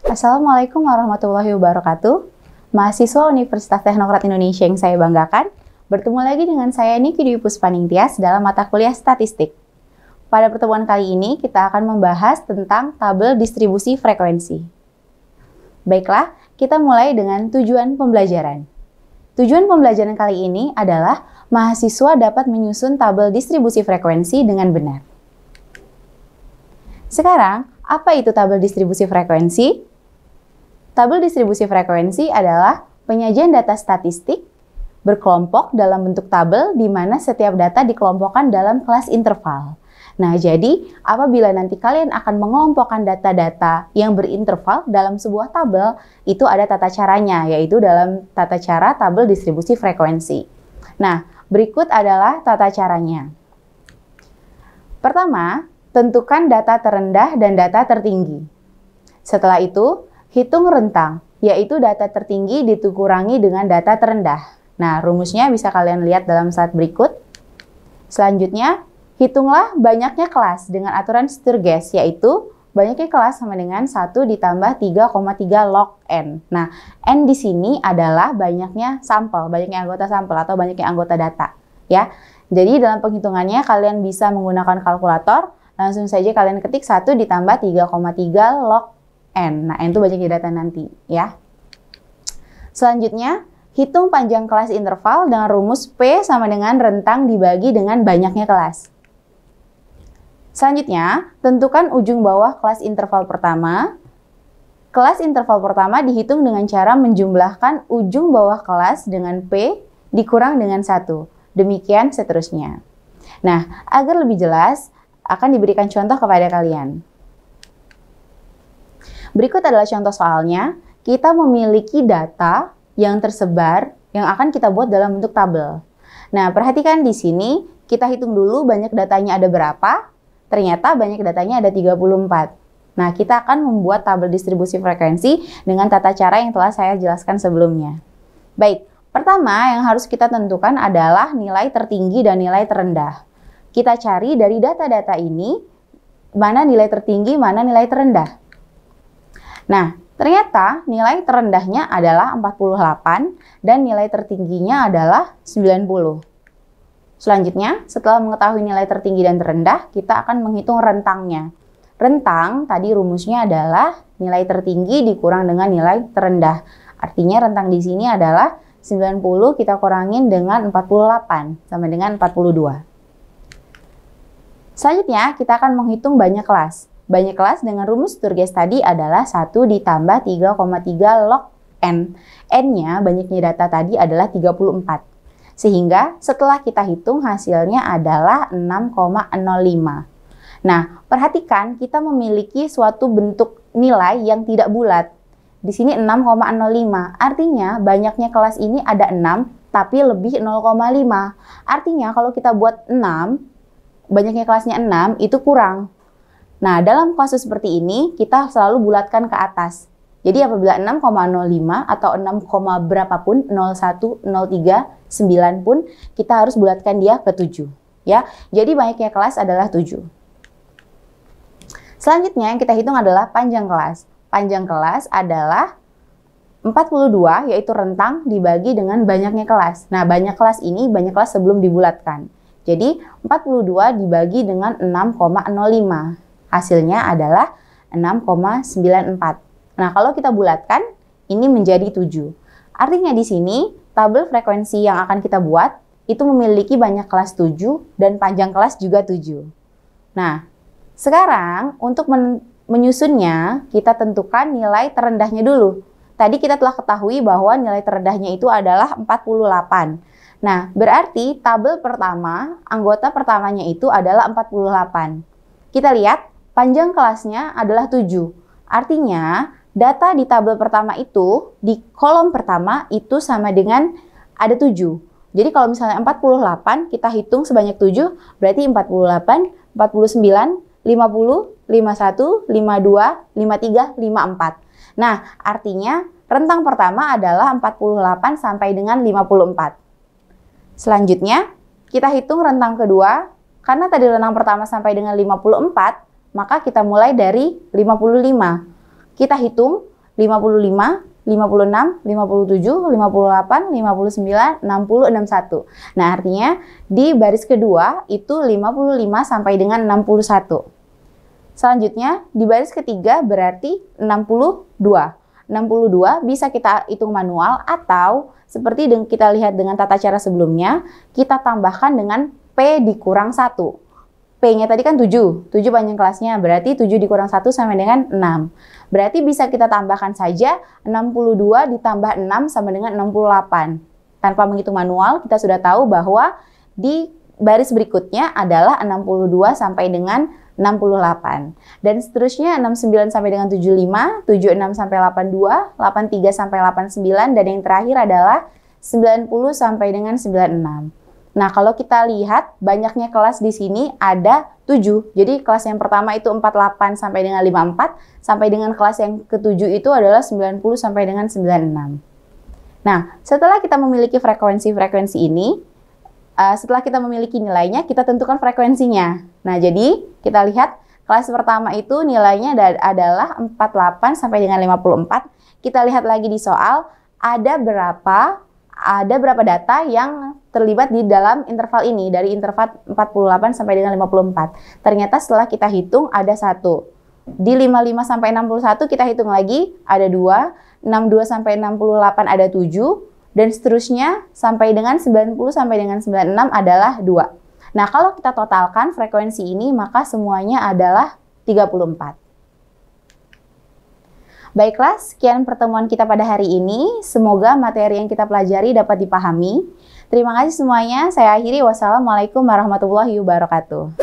Assalamualaikum warahmatullahi wabarakatuh. Mahasiswa Universitas Teknokrat Indonesia yang saya banggakan, bertemu lagi dengan saya Niki Dwi Puspaningtyas dalam mata kuliah Statistik. Pada pertemuan kali ini, kita akan membahas tentang tabel distribusi frekuensi. Baiklah, kita mulai dengan tujuan pembelajaran. Tujuan pembelajaran kali ini adalah mahasiswa dapat menyusun tabel distribusi frekuensi dengan benar. Sekarang, apa itu tabel distribusi frekuensi? Tabel distribusi frekuensi adalah penyajian data statistik berkelompok dalam bentuk tabel di mana setiap data dikelompokkan dalam kelas interval. Nah, jadi apabila nanti kalian akan mengelompokkan data-data yang berinterval dalam sebuah tabel, itu ada tata caranya, yaitu dalam tata cara tabel distribusi frekuensi. Nah, berikut adalah tata caranya. Pertama, tentukan data terendah dan data tertinggi. Setelah itu, hitung rentang, yaitu data tertinggi dikurangi dengan data terendah. Nah, rumusnya bisa kalian lihat dalam slide berikut. Selanjutnya, hitunglah banyaknya kelas dengan aturan Sturges, yaitu banyaknya kelas sama dengan 1 ditambah 3,3 log N. Nah, N di sini adalah banyaknya sampel, banyaknya anggota sampel atau banyaknya anggota data. Ya. Jadi, dalam penghitungannya kalian bisa menggunakan kalkulator, langsung saja kalian ketik 1 ditambah 3,3 log N. Nah, N itu banyaknya data nanti, ya. Selanjutnya, hitung panjang kelas interval dengan rumus P sama dengan rentang dibagi dengan banyaknya kelas. Selanjutnya, tentukan ujung bawah kelas interval pertama. Kelas interval pertama dihitung dengan cara menjumlahkan ujung bawah kelas dengan P dikurang dengan 1. Demikian seterusnya. Nah, agar lebih jelas, akan diberikan contoh kepada kalian. Berikut adalah contoh soalnya. Kita memiliki data yang tersebar yang akan kita buat dalam bentuk tabel. Nah, perhatikan di sini, kita hitung dulu banyak datanya ada berapa. Ternyata banyak datanya ada 34. Nah, kita akan membuat tabel distribusi frekuensi dengan tata cara yang telah saya jelaskan sebelumnya. Baik, pertama yang harus kita tentukan adalah nilai tertinggi dan nilai terendah. Kita cari dari data-data ini, mana nilai tertinggi, mana nilai terendah. Nah, ternyata nilai terendahnya adalah 48 dan nilai tertingginya adalah 90. Selanjutnya, setelah mengetahui nilai tertinggi dan terendah, kita akan menghitung rentangnya. Rentang, tadi rumusnya adalah nilai tertinggi dikurang dengan nilai terendah. Artinya rentang di sini adalah 90 kita kurangin dengan 48, sama dengan 42. Selanjutnya, kita akan menghitung banyak kelas. Banyak kelas dengan rumus Sturges tadi adalah 1 ditambah 3,3 log N. N-nya, banyaknya data tadi adalah 34. Sehingga setelah kita hitung hasilnya adalah 6,05. Nah, perhatikan kita memiliki suatu bentuk nilai yang tidak bulat. Di sini 6,05. Artinya banyaknya kelas ini ada 6 tapi lebih 0,5. Artinya kalau kita buat 6, banyaknya kelasnya 6 itu kurang. Nah, dalam kasus seperti ini kita selalu bulatkan ke atas. Jadi apabila 6,05 atau 6, berapapun, 01, 03, 9 pun kita harus bulatkan dia ke 7. Ya. Jadi banyaknya kelas adalah 7. Selanjutnya yang kita hitung adalah panjang kelas. Panjang kelas adalah 42, yaitu rentang dibagi dengan banyaknya kelas. Nah, banyak kelas ini banyak kelas sebelum dibulatkan. Jadi 42 dibagi dengan 6,05. Hasilnya adalah 6,94. Nah, kalau kita bulatkan, ini menjadi 7. Artinya di sini, tabel frekuensi yang akan kita buat, itu memiliki banyak kelas 7 dan panjang kelas juga 7. Nah, sekarang untuk menyusunnya, kita tentukan nilai terendahnya dulu. Tadi kita telah ketahui bahwa nilai terendahnya itu adalah 48. Nah, berarti tabel pertama, anggota pertamanya itu adalah 48. Kita lihat, panjang kelasnya adalah 7. Artinya, data di tabel pertama itu, di kolom pertama itu sama dengan ada 7. Jadi kalau misalnya 48, kita hitung sebanyak 7, berarti 48, 49, 50, 51, 52, 53, 54. Nah, artinya rentang pertama adalah 48 sampai dengan 54. Selanjutnya, kita hitung rentang kedua. Karena tadi rentang pertama sampai dengan 54, maka kita mulai dari 55. Kita hitung 55, 56, 57, 58, 59, 60, 61. Nah, artinya di baris kedua itu 55 sampai dengan 61. Selanjutnya, di baris ketiga berarti 62. 62 bisa kita hitung manual atau seperti kita lihat dengan tata cara sebelumnya, kita tambahkan dengan P dikurang 1. P-nya tadi kan 7 panjang kelasnya, berarti 7 dikurang 1 sama dengan 6. Berarti bisa kita tambahkan saja 62 ditambah 6 sama dengan 68. Tanpa menghitung manual, kita sudah tahu bahwa di baris berikutnya adalah 62 sampai dengan 68. Dan seterusnya 69 sampai dengan 75, 76 sampai 82, 83 sampai 89, dan yang terakhir adalah 90 sampai dengan 96. Nah, kalau kita lihat banyaknya kelas di sini ada 7. Jadi kelas yang pertama itu 48 sampai dengan 54, sampai dengan kelas yang ke-7 itu adalah 90 sampai dengan 96. Nah, setelah kita memiliki frekuensi-frekuensi ini, setelah kita memiliki nilainya, kita tentukan frekuensinya. Nah, jadi kita lihat kelas pertama itu nilainya adalah 48 sampai dengan 54. Kita lihat lagi di soal, ada berapa data yang terlibat di dalam interval ini, dari interval 48 sampai dengan 54. Ternyata setelah kita hitung ada 1. Di 55 sampai 61 kita hitung lagi, ada 2. 62 sampai 68 ada 7. Dan seterusnya sampai dengan 90 sampai dengan 96 adalah 2. Nah, kalau kita totalkan frekuensi ini, maka semuanya adalah 34. Baiklah, sekian pertemuan kita pada hari ini. Semoga materi yang kita pelajari dapat dipahami. Terima kasih semuanya. Saya akhiri. Wassalamualaikum warahmatullahi wabarakatuh.